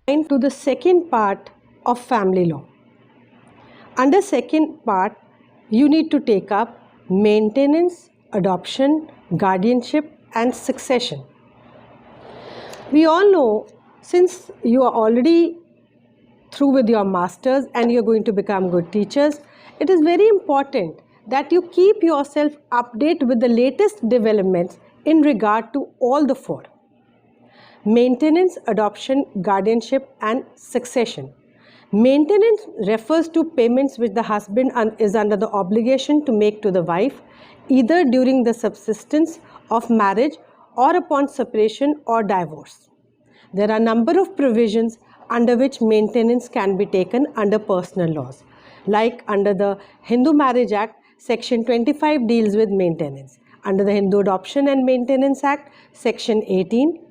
To the second part of family law. Under second part, you need to take up maintenance, adoption, guardianship and succession. We all know, since you are already through with your masters and you're going to become good teachers, it is very important that you keep yourself updated with the latest developments in regard to all the four: maintenance, adoption, guardianship and succession. Maintenance refers to payments which the husband is under the obligation to make to the wife, either during the subsistence of marriage or upon separation or divorce. There are a number of provisions under which maintenance can be taken under personal laws. Like under the Hindu Marriage Act, Section 25 deals with maintenance. Under the Hindu Adoption and Maintenance Act, Section 18,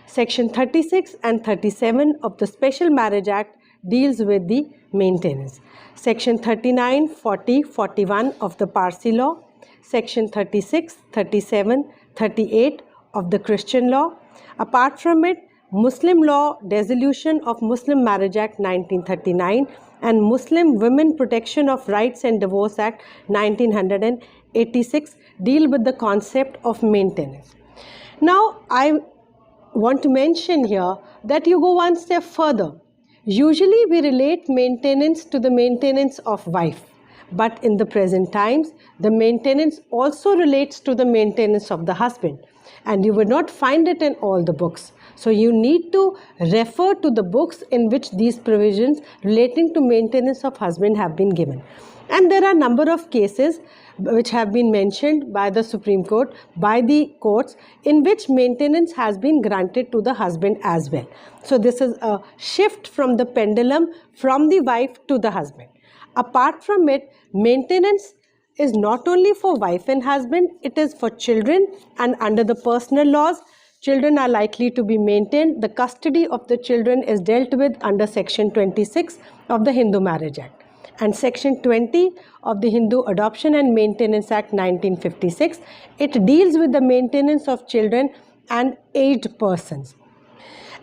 Section 36 and 37 of the Special Marriage Act deals with the maintenance. Section 39, 40, 41 of the Parsi law, Section 36, 37, 38 of the Christian law. Apart from it, Muslim law, Dissolution of Muslim Marriage Act 1939 and Muslim Women Protection of Rights and Divorce Act 1986 deal with the concept of maintenance. Now, I want to mention here that you go one step further. Usually we relate maintenance to the maintenance of wife, but in the present times, the maintenance also relates to the maintenance of the husband, and you will not find it in all the books. So you need to refer to the books in which these provisions relating to maintenance of husband have been given. And there are a number of cases which have been mentioned by the Supreme Court, by the courts, in which maintenance has been granted to the husband as well. So this is a shift from the pendulum from the wife to the husband. Apart from it, maintenance is not only for wife and husband, it is for children, and under the personal laws, children are likely to be maintained. The custody of the children is dealt with under Section 26 of the Hindu Marriage Act. And Section 20 of the Hindu Adoption and Maintenance Act 1956, it deals with the maintenance of children and aged persons.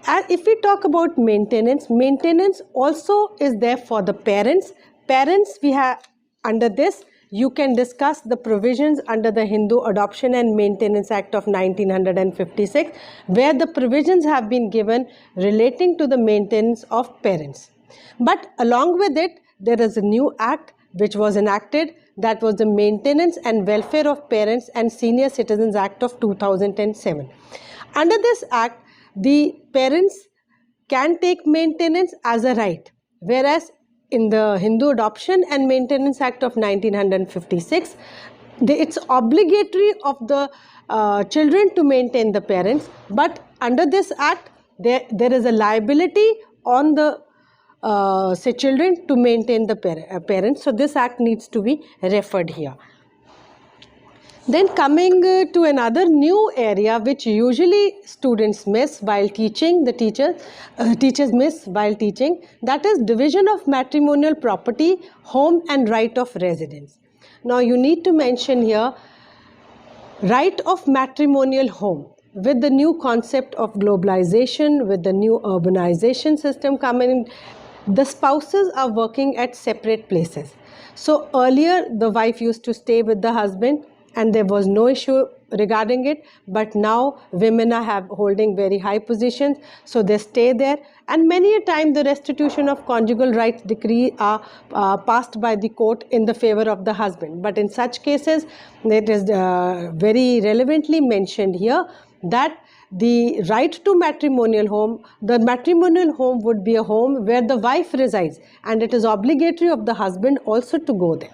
And if we talk about maintenance, maintenance also is there for the parents. Parents, we have under this, you can discuss the provisions under the Hindu Adoption and Maintenance Act of 1956, where the provisions have been given relating to the maintenance of parents. But along with it, there is a new act which was enacted, that was the Maintenance and Welfare of Parents and Senior Citizens Act of 2007. Under this act, the parents can take maintenance as a right, whereas in the Hindu Adoption and Maintenance Act of 1956, it's obligatory of the children to maintain the parents, but under this act, there is a liability on the children to maintain the parents. So this act needs to be referred here. Then coming to another new area which usually students miss while teaching, the teachers miss while teaching, that is division of matrimonial property, home and right of residence. Now you need to mention here right of matrimonial home. With the new concept of globalization, with the new urbanization system coming in, the spouses are working at separate places. So earlier the wife used to stay with the husband and there was no issue regarding it, but now women are holding very high positions, so they stay there, and many a time the restitution of conjugal rights decree are passed by the court in the favor of the husband. But in such cases, it is very relevantly mentioned here that the right to matrimonial home, the matrimonial home would be a home where the wife resides, and it is obligatory of the husband also to go there.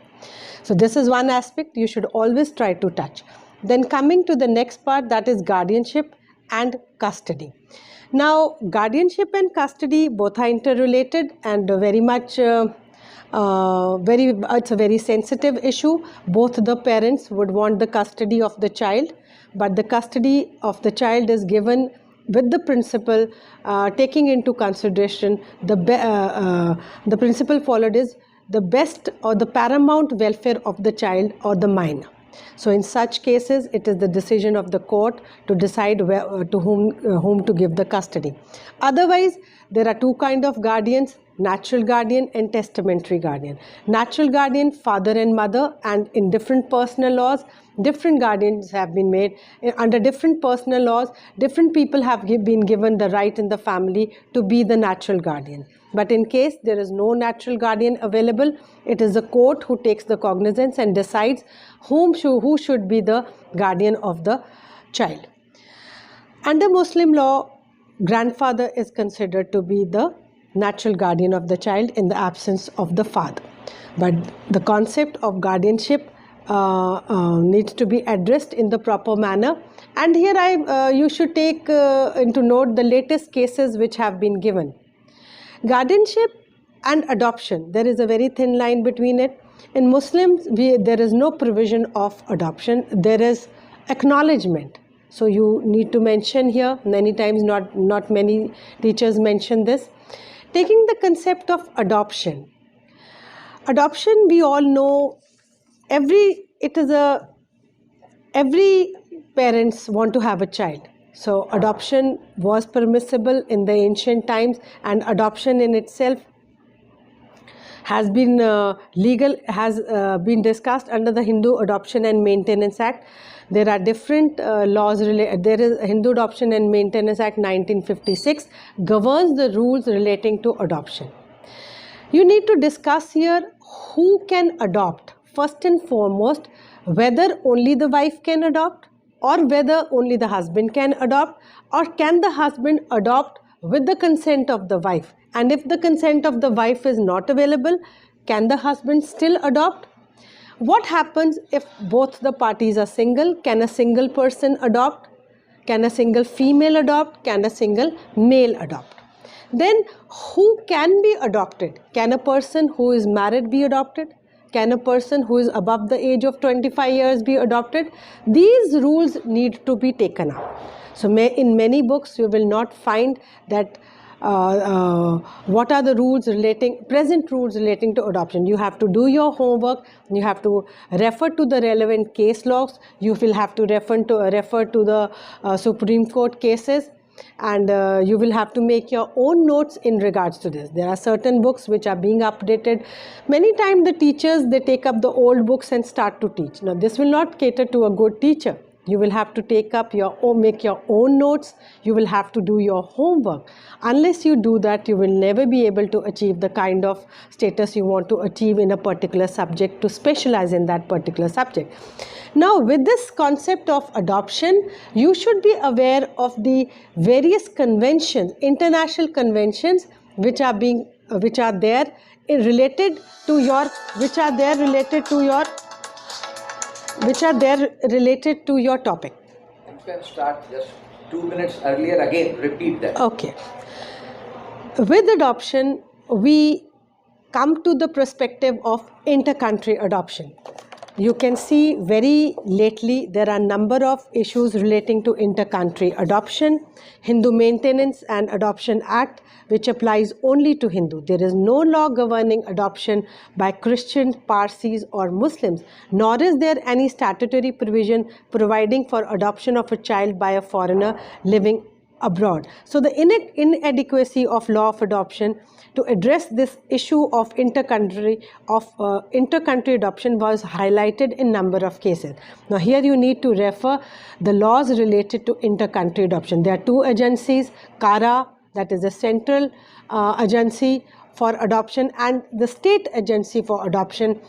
So this is one aspect you should always try to touch. Then coming to the next part, that is guardianship and custody. Now guardianship and custody both are interrelated and very much it's a very sensitive issue. Both the parents would want the custody of the child, but the custody of the child is given with the principle taking into consideration the principle followed is the best or the paramount welfare of the child or the minor. So in such cases, it is the decision of the court to decide to whom to give the custody. Otherwise, there are two kinds of guardians: natural guardian and testamentary guardian. Natural guardian, father and mother, and in different personal laws, different guardians have been made. Under different personal laws, different people have been given the right in the family to be the natural guardian. But in case there is no natural guardian available, it is the court who takes the cognizance and decides who should be the guardian of the child. Under Muslim law, grandfather is considered to be the natural guardian of the child in the absence of the father. But the concept of guardianship needs to be addressed in the proper manner. And here you should take into note the latest cases which have been given. Guardianship and adoption, there is a very thin line between it. In Muslims, there is no provision of adoption. There is acknowledgement. So you need to mention here, many times not many teachers mention this. Taking the concept of adoption. Adoption, we all know, every parents want to have a child. So adoption was permissible in the ancient times, and adoption in itself has been legal, has been discussed under the Hindu Adoption and Maintenance Act. There are different laws. There is Hindu Adoption and Maintenance Act 1956 governs the rules relating to adoption. You need to discuss here who can adopt. First and foremost, whether only the wife can adopt, or whether only the husband can adopt, or can the husband adopt with the consent of the wife. And if the consent of the wife is not available, can the husband still adopt? What happens if both the parties are single? Can a single person adopt? Can a single female adopt? Can a single male adopt? Then who can be adopted? Can a person who is married be adopted? Can a person who is above the age of 25 years be adopted? These rules need to be taken up. So in many books you will not find that what are the rules present rules relating to adoption. You have to do your homework, you have to refer to the relevant case laws, you will have to refer to the Supreme Court cases, and you will have to make your own notes in regards to this. There are certain books which are being updated. Many times the teachers, they take up the old books and start to teach. Now this will not cater to a good teacher. You will have to make your own notes. You will have to do your homework. Unless you do that, you will never be able to achieve the kind of status you want to achieve in a particular subject, to specialize in that particular subject. Now, with this concept of adoption, you should be aware of the various conventions, international conventions, which are there related to your topic. You can start just 2 minutes earlier, again repeat that. Okay. With adoption, we come to the perspective of inter-country adoption. You can see very lately there are a number of issues relating to inter-country adoption. Hindu Maintenance and Adoption Act, which applies only to Hindu. There is no law governing adoption by Christians, Parsis or Muslims, nor is there any statutory provision providing for adoption of a child by a foreigner living abroad. So the inadequacy of law of adoption to address this issue of inter-country adoption was highlighted in number of cases. Now here you need to refer the laws related to inter-country adoption. There are two agencies, CARA, that is the central agency for adoption, and the state agency for adoption,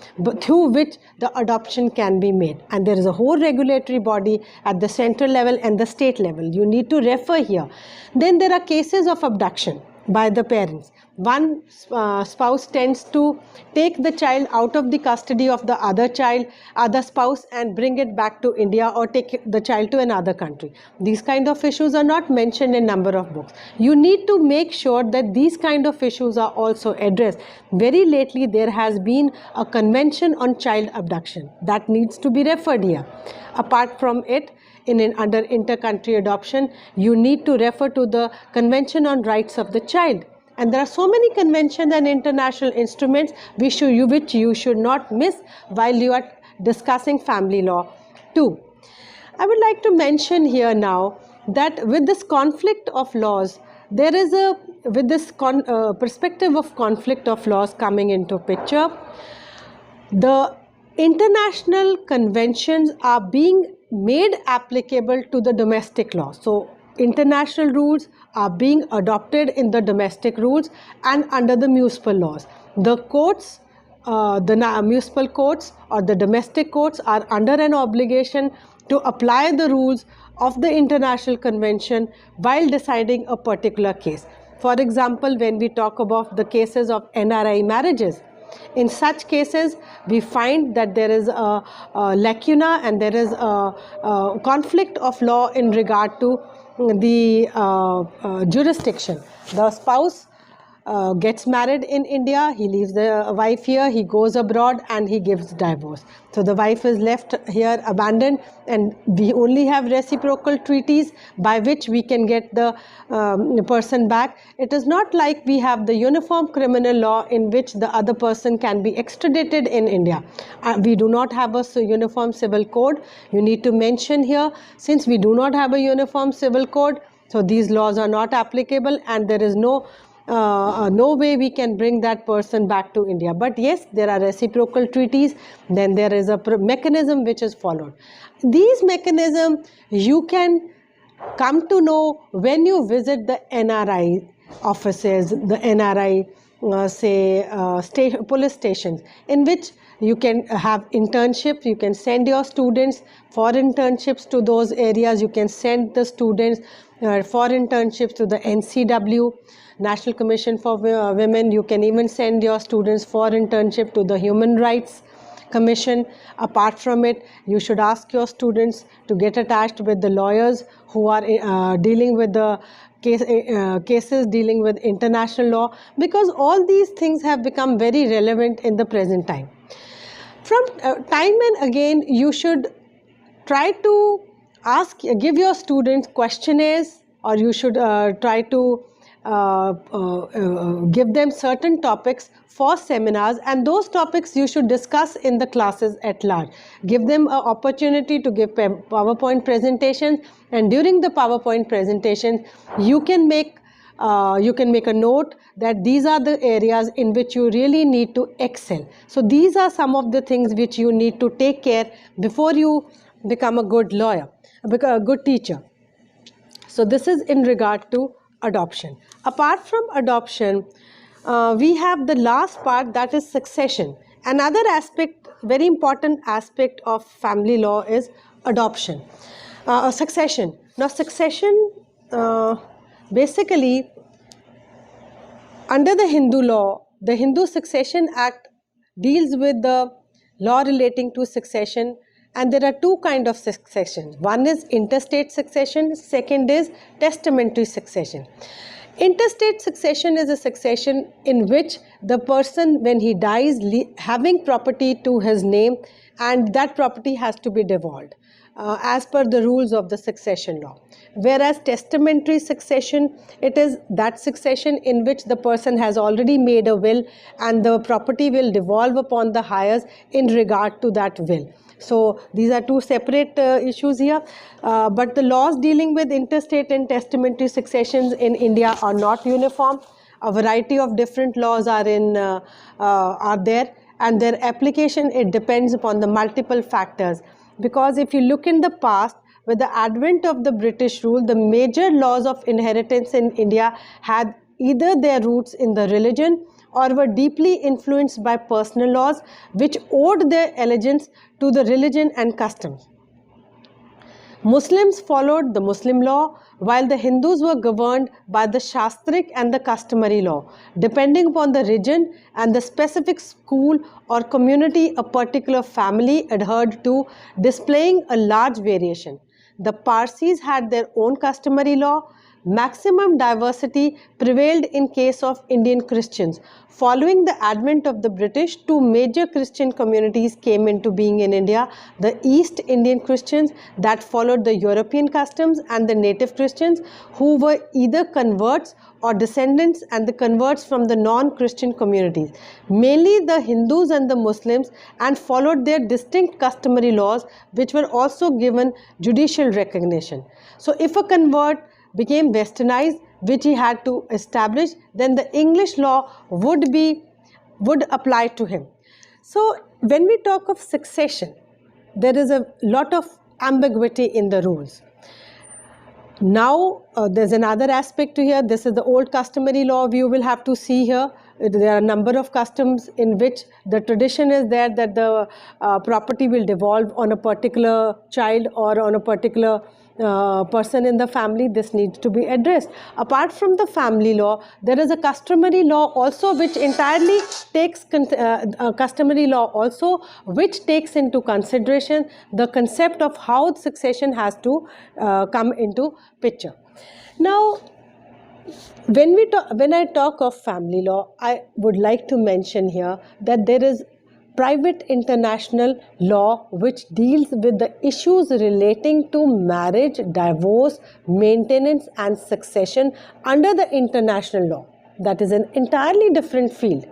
through which the adoption can be made. And there is a whole regulatory body at the central level and the state level. You need to refer here. Then there are cases of abduction by the parents. One spouse tends to take the child out of the custody of the other spouse and bring it back to India, or take the child to another country. These kind of issues are not mentioned in number of books. You need to make sure that these kind of issues are also addressed. Very lately there has been a convention on child abduction that needs to be referred here. Apart from it, under inter-country adoption, you need to refer to the Convention on Rights of the Child. And there are so many conventions and international instruments which you should not miss while you are discussing family law too. I would like to mention here now that with this conflict of laws, there is with this perspective of conflict of laws coming into picture, the international conventions are being made applicable to the domestic law. So international rules are being adopted in the domestic rules and under the municipal laws. The courts, the municipal courts or the domestic courts are under an obligation to apply the rules of the international convention while deciding a particular case. For example, when we talk about the cases of NRI marriages, in such cases, we find that there is a lacuna and there is a conflict of law in regard to the jurisdiction. The spouse gets married in India, he leaves the wife here, he goes abroad and he gives divorce. So the wife is left here abandoned, and we only have reciprocal treaties by which we can get the person back. It is not like we have the uniform criminal law in which the other person can be extradited in India. We do not have a uniform civil code. You need to mention here, since we do not have a uniform civil code, so these laws are not applicable and there is no way we can bring that person back to India. But yes, there are reciprocal treaties, then there is a mechanism which is followed. These mechanisms you can come to know when you visit the NRI offices, the NRI police stations, in which you can have internships, you can send your students for internships to those areas, you can send the students for internships to the NCW, National Commission for Women, you can even send your students for internship to the Human Rights Commission. Apart from it, you should ask your students to get attached with the lawyers who are dealing with the cases dealing with international law, because all these things have become very relevant in the present time. From time and again, you should try to give your students questionnaires, or you should try to give them certain topics for seminars, and those topics you should discuss in the classes at large. Give them an opportunity to give PowerPoint presentations, and during the PowerPoint presentation you can make a note that these are the areas in which you really need to excel. So these are some of the things which you need to take care before you become a good lawyer, a good teacher. So this is in regard to adoption. Apart from adoption, we have the last part, that is succession. Another aspect, very important aspect of family law is adoption, succession. Now succession, basically under the Hindu law, the Hindu Succession Act deals with the law relating to succession, and there are two kinds of succession. One is interstate succession, second is testamentary succession. Interstate succession is a succession in which the person, when he dies, having property to his name, and that property has to be devolved as per the rules of the succession law. Whereas testamentary succession, it is that succession in which the person has already made a will and the property will devolve upon the heirs in regard to that will. So these are two separate issues here, but the laws dealing with interstate and testamentary successions in India are not uniform. A variety of different laws are there, and their application, it depends upon the multiple factors. Because if you look in the past, with the advent of the British rule, the major laws of inheritance in India had either their roots in the religion or were deeply influenced by personal laws which owed their allegiance to the religion and customs. Muslims followed the Muslim law, while the Hindus were governed by the Shastric and the customary law, depending upon the region and the specific school or community a particular family adhered to, displaying a large variation. The Parsis had their own customary law, maximum diversity prevailed in case of Indian Christians. Following the advent of the British, two major Christian communities came into being in India: the East Indian Christians that followed the European customs, and the native Christians who were either converts or descendants and the converts from the non-Christian communities, mainly the Hindus and the Muslims, and followed their distinct customary laws, which were also given judicial recognition. So if a convert became westernized, which he had to establish, then the English law would apply to him. So when we talk of succession, there is a lot of ambiguity in the rules. Now there's another aspect to here. This is the old customary law you will have to see here. There are a number of customs in which the tradition is there that the property will devolve on a particular child or on a particular person in the family. This needs to be addressed. Apart from the family law, there is a customary law also which entirely takes customary law also which takes into consideration the concept of how succession has to come into picture. Now, when I talk of family law, I would like to mention here that there is private international law which deals with the issues relating to marriage, divorce, maintenance and succession under the international law. That is an entirely different field.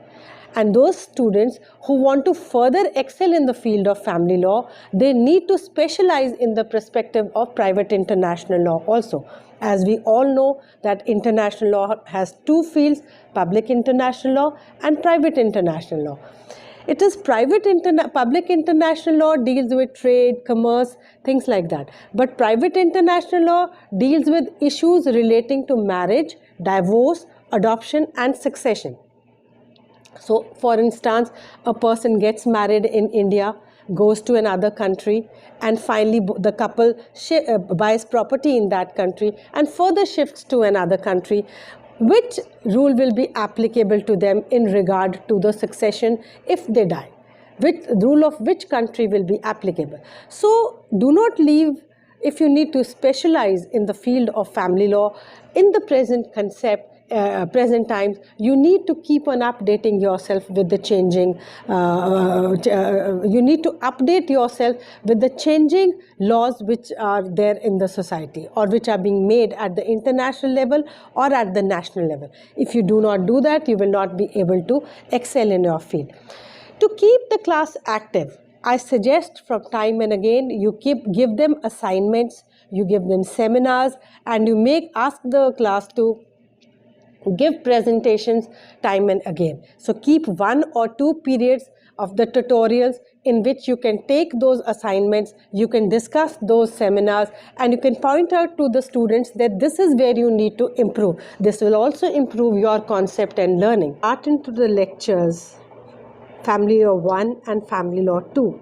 And those students who want to further excel in the field of family law, they need to specialize in the perspective of private international law also. As we all know that international law has two fields: public international law and private international law. It is public international law deals with trade, commerce, things like that. But private international law deals with issues relating to marriage, divorce, adoption and succession. So, for instance, a person gets married in India, goes to another country, and finally the couple buys property in that country and further shifts to another country. Which rule will be applicable to them in regard to the succession if they die? Which rule of which country will be applicable? So, do not leave. If you need to specialize in the field of family law in the present concept, present times, you need to keep on updating yourself with the changing, you need to update yourself with the changing laws which are there in the society or which are being made at the international level or at the national level. If you do not do that, you will not be able to excel in your field. To keep the class active, I suggest from time and again you give them assignments, you give them seminars, and you ask the class to give presentations time and again. So keep 1 or 2 periods of the tutorials in which you can take those assignments, you can discuss those seminars, and you can point out to the students that this is where you need to improve. This will also improve your concept and learning. Start into the lectures, Family Law 1 and Family Law 2.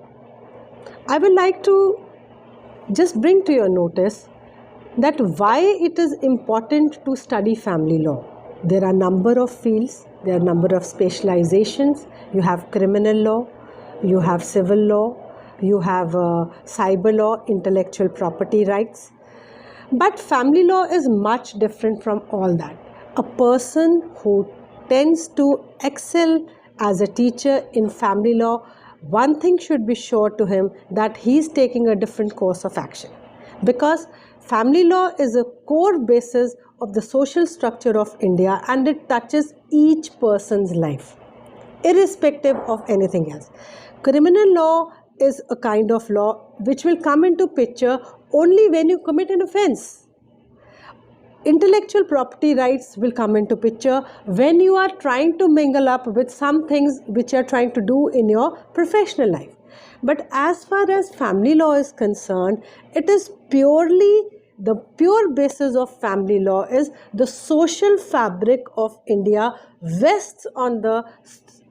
I would like to just bring to your notice that why it is important to study family law. There are a number of fields, there are a number of specializations. You have criminal law, you have civil law, you have cyber law, intellectual property rights. But family law is much different from all that. A person who tends to excel as a teacher in family law, one thing should be sure to him, that he is taking a different course of action. Because family law is a core basis of the social structure of India, and it touches each person's life, irrespective of anything else. Criminal law is a kind of law which will come into picture only when you commit an offense. Intellectual property rights will come into picture when you are trying to mingle up with some things which you are trying to do in your professional life. But as far as family law is concerned, it is the pure basis of family law is the social fabric of India rests on the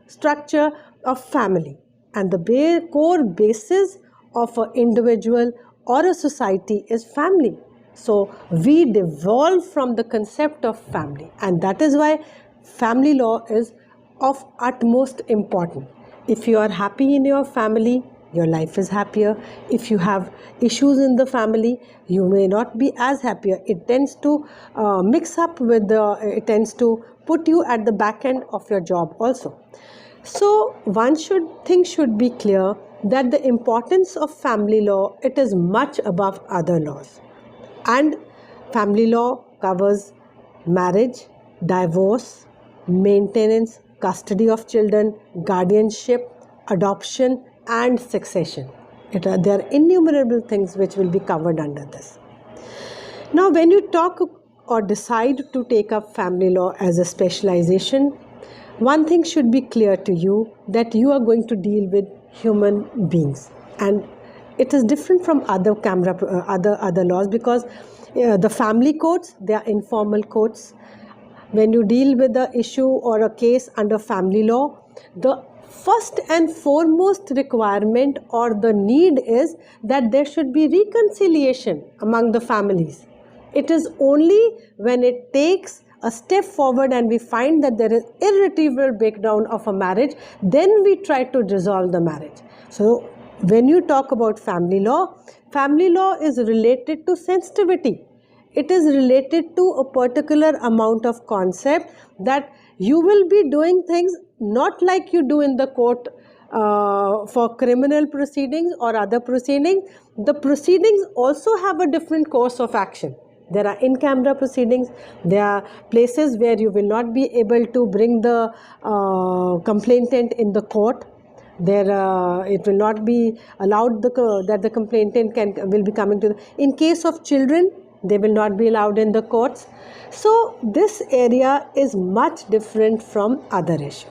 structure of family, and the core basis of an individual or a society is family. So we devolve from the concept of family, and that is why family law is of utmost importance. If you are happy in your family, your life is happier. If you have issues in the family, you may not be as happier. It tends to mix up with it tends to put you at the back end of your job also. So things should be clear that the importance of family law, it is much above other laws. And family law covers marriage, divorce, maintenance, custody of children, guardianship, adoption, and succession. There are innumerable things which will be covered under this. Now, when you talk or decide to take up family law as a specialization, one thing should be clear to you, that you are going to deal with human beings, and it is different from other laws, because the family courts, they are informal courts. When you deal with the issue or a case under family law, the first and foremost requirement or the need is that there should be reconciliation among the families. It is only when it takes a step forward and we find that there is irretrievable breakdown of a marriage, then we try to dissolve the marriage. So when you talk about family law is related to sensitivity. It is related to a particular amount of concept, that you will be doing things not like you do in the court for criminal proceedings or other proceedings. The proceedings also have a different course of action. There are in-camera proceedings. There are places where you will not be able to bring the complainant in the court. It will not be allowed that the complainant will be coming to in case of children, they will not be allowed in the courts. So this area is much different from other issues.